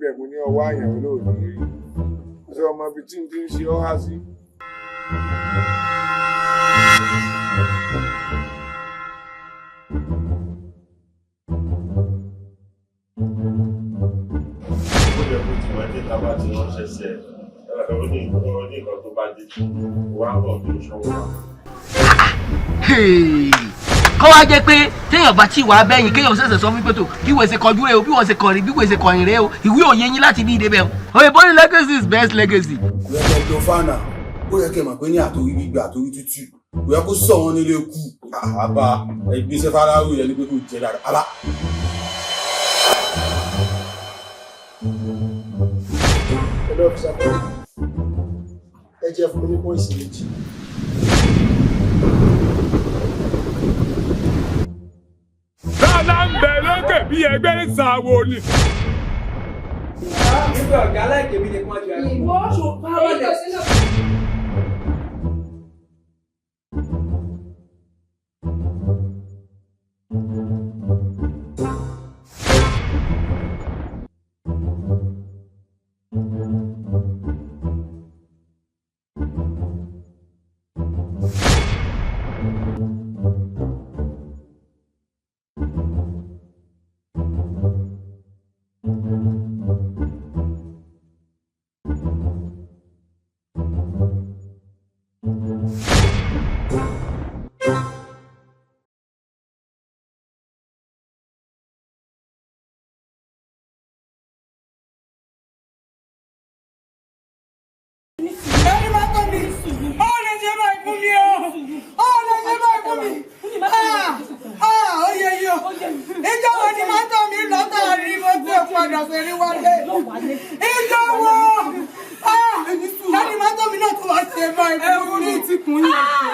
bẹ́ẹ̀ mo ní ọwọ́ àyàn olóòní rí ṣé ọmọ ibi tí n ti ń ṣe ọ́ há sí. ó yẹ kó tiwọn dé tábà tí wọ́n ṣẹ̀ṣẹ̀ oníkan tó bá dé wà bọ̀ tó ṣọwọ́ wa. kọ́ wá jẹ́ pé téèyàn bá tí wàá bẹ́yìn kéèyàn ṣẹ̀ṣẹ̀ sọ fún pẹ̀tọ̀ bí wọ́n ṣe kọjú rẹ o bí wọ́n ṣe kọrin bí wọ́n ṣe kọrin rẹ o ìwé òye yín láti bí ìdébẹ̀ o òyìnbó ní legacy is best legacy. ìrẹ́pẹ̀ tó fánà ó yẹ kẹ́ mọ̀ pé ní àtòrí gbígbà àtòrí tútù kò yẹ kó sọ wọn nílé kú àbá ẹgbẹ́sẹ̀ fáráwì ẹni pé kò jẹ dáadáa àbá. ẹ̀lọ́ ọ̀fíìsà kan ẹ jẹ́ fún mi ní pọ́ìsì méjì. Tálá ń bẹ lókè bí ẹgbẹ́ ń sàwò ni. Nígbà ọ̀gá aláìkè mi lè pọ́n jù àná. Ìwọ ṣò pàwọ́ lẹ̀.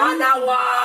Ọ̀nà wọ̀!